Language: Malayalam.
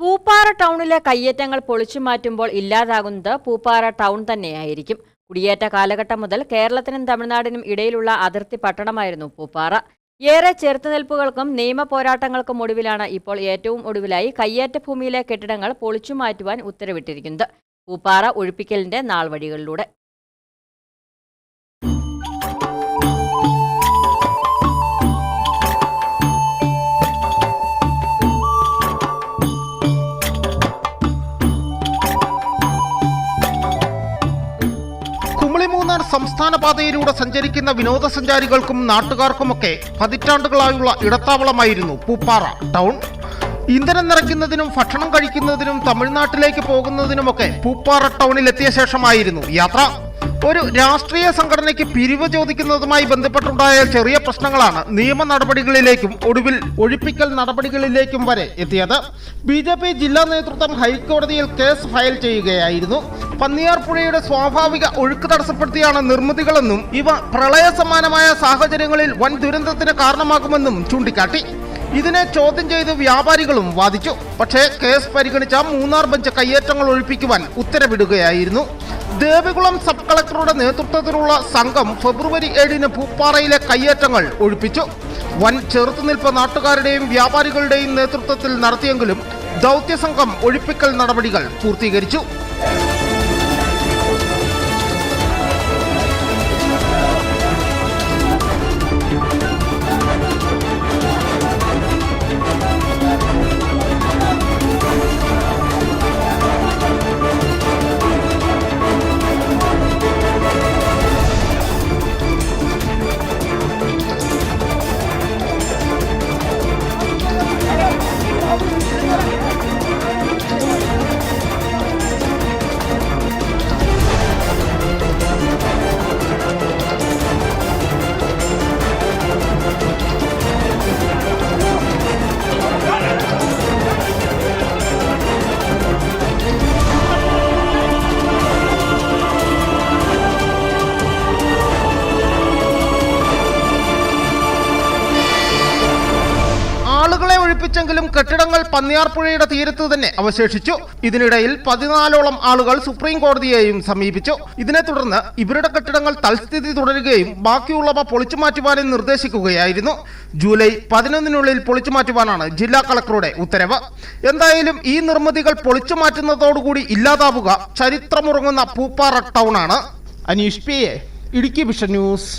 പൂപ്പാറ ടൗണിലെ കയ്യേറ്റങ്ങൾ പൊളിച്ചുമാറ്റുമ്പോൾ ഇല്ലാതാകുന്നത് പൂപ്പാറ ടൗൺ തന്നെയായിരിക്കും. കുടിയേറ്റ കാലഘട്ടം മുതൽ കേരളത്തിനും തമിഴ്നാടിനും ഇടയിലുള്ള അതിർത്തി പട്ടണമായിരുന്നു പൂപ്പാറ. ഏറെ ചെറുത്തുനിൽപ്പുകൾക്കും നിയമ പോരാട്ടങ്ങൾക്കും ഒടുവിലാണ് ഇപ്പോൾ ഏറ്റവും ഒടുവിലായി കയ്യേറ്റ ഭൂമിയിലെ കെട്ടിടങ്ങൾ പൊളിച്ചുമാറ്റുവാൻ ഉത്തരവിട്ടിരിക്കുന്നത്. പൂപ്പാറ ഒഴിപ്പിക്കലിന്റെ നാൾവഴികളിലൂടെ മൂന്നാർ സംസ്ഥാന പാതയിലൂടെ സഞ്ചരിക്കുന്ന വിനോദസഞ്ചാരികൾക്കും നാട്ടുകാർക്കുമൊക്കെ പതിറ്റാണ്ടുകളായുള്ള ഇടത്താവളമായിരുന്നു പൂപ്പാറ ടൗൺ. ഇന്ധനം നിറയ്ക്കുന്നതിനും ഭക്ഷണം കഴിക്കുന്നതിനും തമിഴ്നാട്ടിലേക്ക് പോകുന്നതിനുമൊക്കെ പൂപ്പാറ ടൗണിലെത്തിയ ശേഷമായിരുന്നു യാത്ര. ഒരു രാഷ്ട്രീയ സംഘടനയ്ക്ക് പിരിവ് ചോദിക്കുന്നതുമായി ബന്ധപ്പെട്ടുണ്ടായ ചെറിയ പ്രശ്നങ്ങളാണ് നിയമ നടപടികളിലേക്കും ഒടുവിൽ ഒഴിപ്പിക്കൽ നടപടികളിലേക്കും വരെ എത്തിയത്. BJP ജില്ലാ നേതൃത്വം ഹൈക്കോടതിയിൽ കേസ് ഫയൽ ചെയ്യുകയായിരുന്നു. പന്നിയാർ പുഴയുടെ സ്വാഭാവിക ഒഴുക്ക് തടസ്സപ്പെടുത്തിയാണ് നിർമ്മിതികളെന്നും ഇവ പ്രളയ സമാനമായ സാഹചര്യങ്ങളിൽ വൻ ദുരന്തത്തിന് കാരണമാകുമെന്നും ചൂണ്ടിക്കാട്ടി. ഇതിനെ ചോദ്യം ചെയ്ത് വ്യാപാരികളും വാദിച്ചു. പക്ഷേ കേസ് പരിഗണിച്ച മൂന്നാർ ബെഞ്ച് കയ്യേറ്റങ്ങൾ ഒഴിപ്പിക്കുവാൻ ഉത്തരവിടുകയായിരുന്നു. ദേവികുളം സബ് കളക്ടറുടെ നേതൃത്വത്തിലുള്ള സംഘം ഫെബ്രുവരി 7-ന് പൂപ്പാറയിലെ കയ്യേറ്റങ്ങൾ ഒഴിപ്പിച്ചു. വൻ ചെറുത്തുനിൽപ്പ് നാട്ടുകാരുടെയും വ്യാപാരികളുടെയും നേതൃത്വത്തിൽ നടത്തിയെങ്കിലും ദൗത്യസംഘം ഒഴിപ്പിക്കൽ നടപടികൾ പൂർത്തീകരിച്ചു. ആളുകളെ ഒഴിപ്പിച്ചെങ്കിലും കെട്ടിടങ്ങൾ പന്നിയാർപ്പുഴയുടെ തീരത്ത് തന്നെ അവശേഷിച്ചു. ഇതിനിടയിൽ 14ഓളം ആളുകൾ സുപ്രീം കോടതിയെയും സമീപിച്ചു. ഇതിനെ തുടർന്ന് ഇവരുടെ കെട്ടിടങ്ങൾ തൽസ്ഥിതി തുടരുകയും ബാക്കിയുള്ളവ പൊളിച്ചുമാറ്റുവാനും നിർദ്ദേശിക്കുകയായിരുന്നു. ജൂലൈ 11-നുള്ളിൽ പൊളിച്ചുമാറ്റുവാനാണ് ജില്ലാ കളക്ടറുടെ ഉത്തരവ്. എന്തായാലും ഈ നിർമ്മിതികൾ പൊളിച്ചുമാറ്റുന്നതോടുകൂടി ഇല്ലാതാവുക ചരിത്രമുറങ്ങുന്ന പൂപ്പാറ ടൗണാണ്. Aneesh PA, Idukki vision news.